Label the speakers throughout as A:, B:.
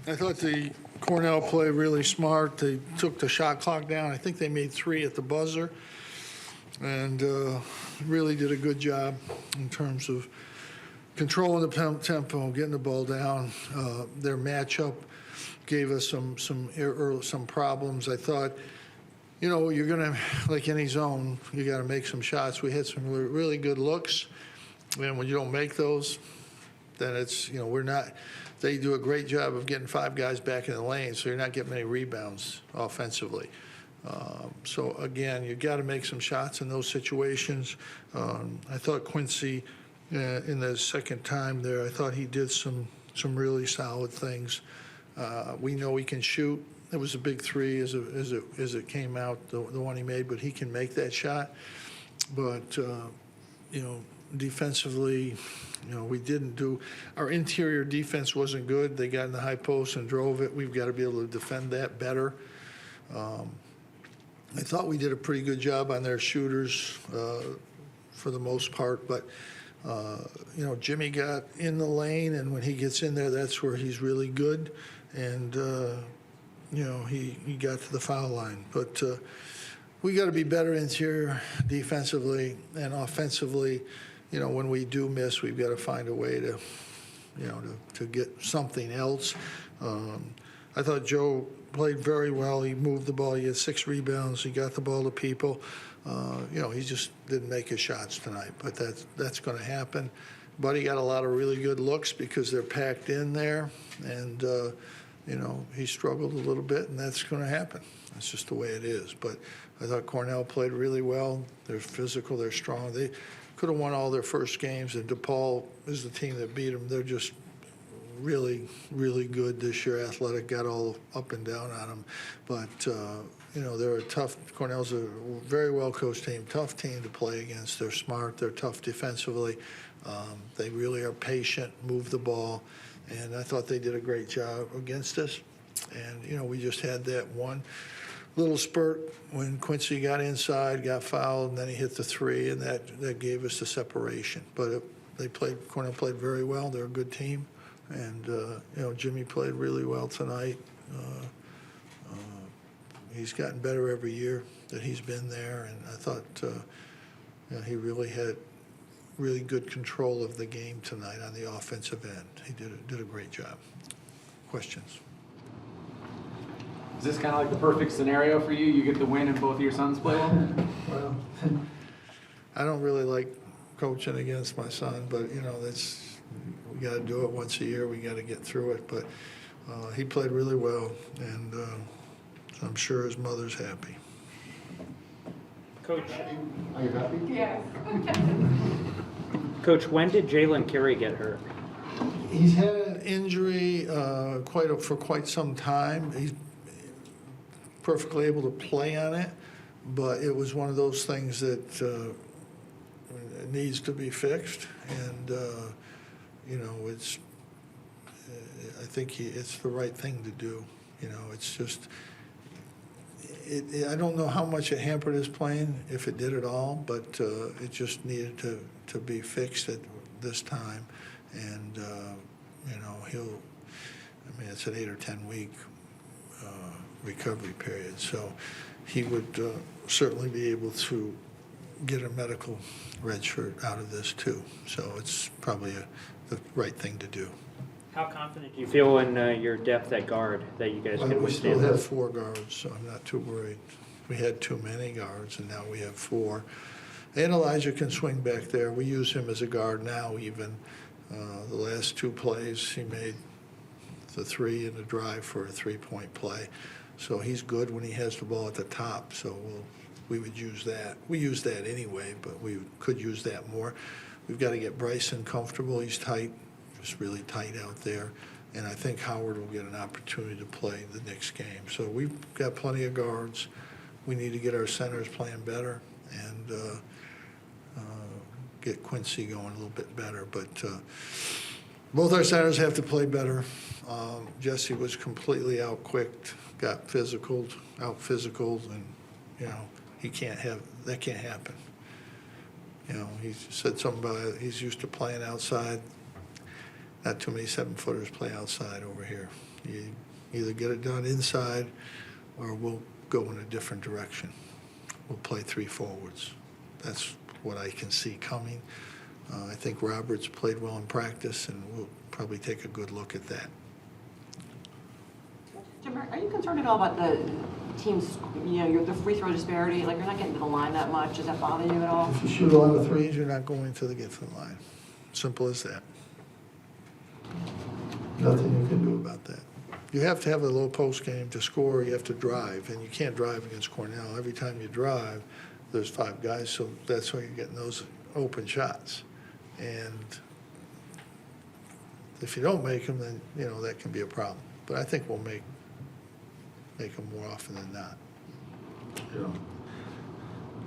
A: I thought the Cornell play really smart. They took the shot clock down. I think they made 3 at the buzzer, and really did a good job in terms of controlling the tempo, getting the ball down. Their matchup gave us some problems. I thought, you're going to, like any zone, you got to make some shots. We had some really good looks, and when you don't make those, then it's, we're not. They do a great job of getting 5 guys back in the lane, so you're not getting many rebounds offensively. So again, you got to make some shots in those situations. I thought Quincy, in the second time there, I thought he did some really solid things. We know he can shoot. It was a big 3 as it came out, the one he made, but he can make that shot. But defensively, we didn't do. Our interior defense wasn't good. They got in the high post and drove it. We've got to be able to defend that better. I thought we did a pretty good job on their shooters for the most part, but Jimmy got in the lane, and when he gets in there, that's where he's really good. And he got to the foul line, but we got to be better interior defensively and offensively. When we do miss, we've got to find a way to get something else. I thought Joe played very well. He moved the ball. He had 6 rebounds. He got the ball to people. He just didn't make his shots tonight, but that's going to happen. But he got a lot of really good looks because they're packed in there, and he struggled a little bit, and that's going to happen. That's just the way it is. But I thought Cornell played really well. They're physical. They're strong. They could have won all their first games, and DePaul is the team that beat them. They're just really, really good this year. Athletic, got all up and down on them. But, they're a tough – Cornell's a very well-coached team, tough team to play against. They're smart. They're tough defensively. They really are patient, move the ball. And I thought they did a great job against us. And, we just had that one little spurt when Quincy got inside, got fouled, and then he hit the 3, and that gave us the separation. But Cornell played very well. They're a good team. And, Jimmy played really well tonight. He's gotten better every year that he's been there. And I thought he really had really good control of the game tonight on the offensive end. He did a great job. Questions?
B: Is this kind of like the perfect scenario for you? You get the win and both of your sons play well?
A: Well, I don't really like coaching against my son, but, we got to do it once a year. We got to get through it. But he played really well, and I'm sure his mother's happy.
C: Coach.
B: Are you happy?
D: Yes.
C: Coach, when did Jalen Carey get hurt?
A: He's had an injury for quite some time. He's perfectly able to play on it, but it was one of those things that it needs to be fixed. And it's I think it's the right thing to do. It's just. I don't know how much it hampered his playing, if it did at all, but it just needed to be fixed at this time. And, it's an 8 or 10 week recovery period. So he would certainly be able to get a medical red shirt out of this too. So it's probably the right thing to do.
C: How confident do you feel in your depth at guard that you guys can
A: We still
C: withstand
A: have
C: this?
A: 4 guards, so I'm not too worried. We had too many guards, and now we have 4. And Elijah can swing back there. We use him as a guard now even. The last 2 plays, he made the 3 and the drive for a 3-point play. So he's good when he has the ball at the top, so we would use that. We use that anyway, but we could use that more. We've got to get Bryson comfortable. He's tight. Just really tight out there, and I think Howard will get an opportunity to play the next game. So we've got plenty of guards. We need to get our centers playing better and get Quincy going a little bit better. But both our centers have to play better. Jesse was completely out-quicked, got out-physicaled, and he can't have that. Can't happen. He said something about it. He's used to playing outside. not too many 7-footers play outside over here. You either get it done inside or we'll go in a different direction. We'll play 3 forwards. That's what I can see coming. I think Roberts played well in practice, and we'll probably take a good look at that.
D: Jim, are you concerned at all about the team's, the free throw disparity? Like, you're not getting to the line that much. Does that bother you at all?
A: If you shoot a lot of threes, you're not going to get to the line. Simple as that. Nothing you can do about that. You have to have a low post game to score. You have to drive, and you can't drive against Cornell. Every time you drive, there's 5 guys, so that's why you're getting those open shots. And if you don't make them, then that can be a problem. But I think we'll make them more often than not.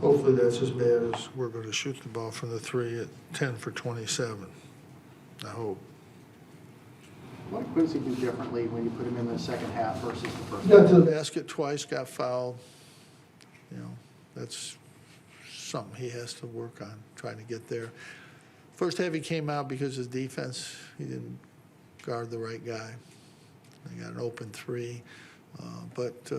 A: Hopefully that's as bad as we're going to shoot the ball from the 3 at 10 for 27. I hope.
E: What did Quincy do differently when you put him in the second half versus the first
A: Got
E: half?
A: to the basket twice, got fouled. That's something he has to work on, trying to get there. First half he came out because his defense, he didn't guard the right guy. He got an open 3. But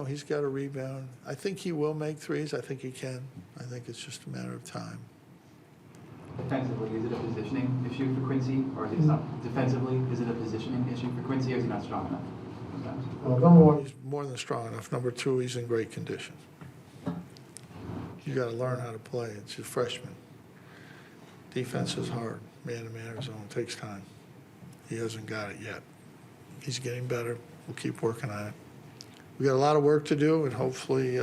A: he's got a rebound. I think he will make threes. I think he can. I think it's just a matter of time.
F: Defensively, is it a positioning issue for Quincy, or is it not? Defensively, is it a positioning issue for Quincy, or is he not strong enough sometimes?
A: Well, number 1, he's more than strong enough. Number 2, he's in great condition. You got to learn how to play. It's a freshman. Defense is hard. Man-to-man zone takes time. He hasn't got it yet. He's getting better. We'll keep working on it. We got a lot of work to do, and hopefully,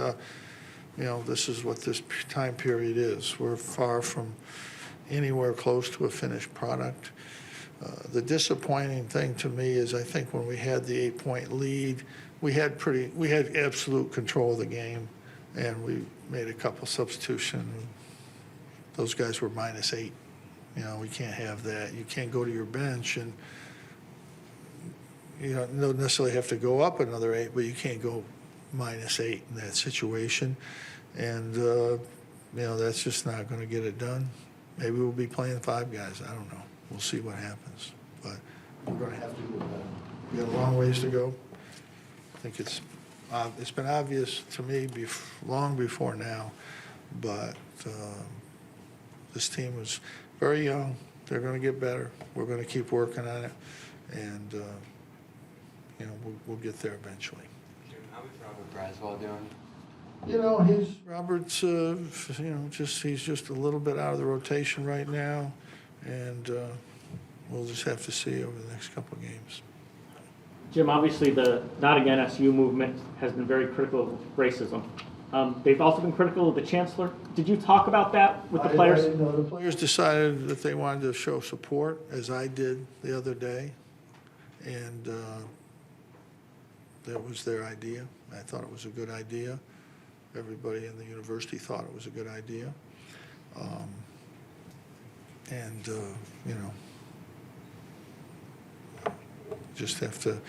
A: this is what this time period is. We're far from anywhere close to a finished product. The disappointing thing to me is I think when we had the 8-point lead, we had absolute control of the game, and we made a couple substitutions. Those guys were -8. We can't have that. You can't go to your bench and you don't necessarily have to go up another 8, but you can't go -8 in that situation. And, that's just not going to get it done. Maybe we'll be playing 5 guys. I don't know. We'll see what happens. But we're going to have to do better. We got a long ways to go. I think it's been obvious to me long before now, but this team was very young. They're going to get better. We're going to keep working on it, and we'll get there eventually.
G: How is Robert Braswell doing?
A: Robert's, he's just a little bit out of the rotation right now, and we'll just have to see over the next couple of games.
C: Jim, obviously the Not Again SU movement has been very critical of racism. They've also been critical of the chancellor. Did you talk about that with the players?
A: I didn't know. The players decided that they wanted to show support, as I did the other day, and that was their idea. I thought it was a good idea. Everybody in the university thought it was a good idea. Just have to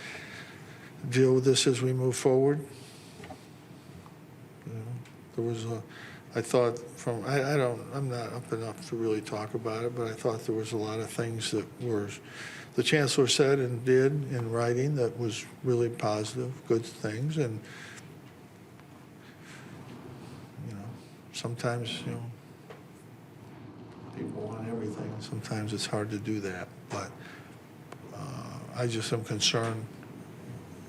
A: deal with this as we move forward. There was I'm not up enough to really talk about it, but I thought there was a lot of things that the chancellor said and did in writing that was really positive, good things, and sometimes, people want everything. Sometimes it's hard to do that. But I just am concerned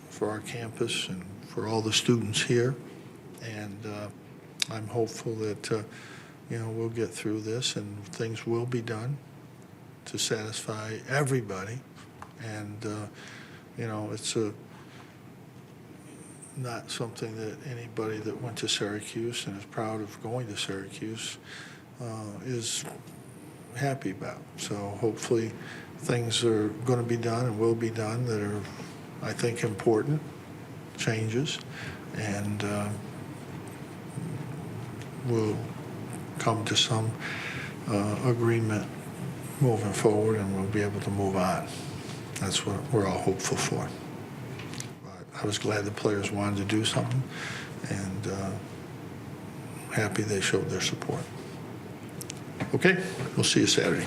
A: for our campus and for all the students here. And I'm hopeful that, we'll get through this and things will be done to satisfy everybody. And, it's not something that anybody that went to Syracuse and is proud of going to Syracuse is happy about. So hopefully things are going to be done and will be done that are, I think, important changes, and we'll come to some agreement moving forward, and we'll be able to move on. That's what we're all hopeful for. I was glad the players wanted to do something, and happy they showed their support. Okay, we'll see you Saturday.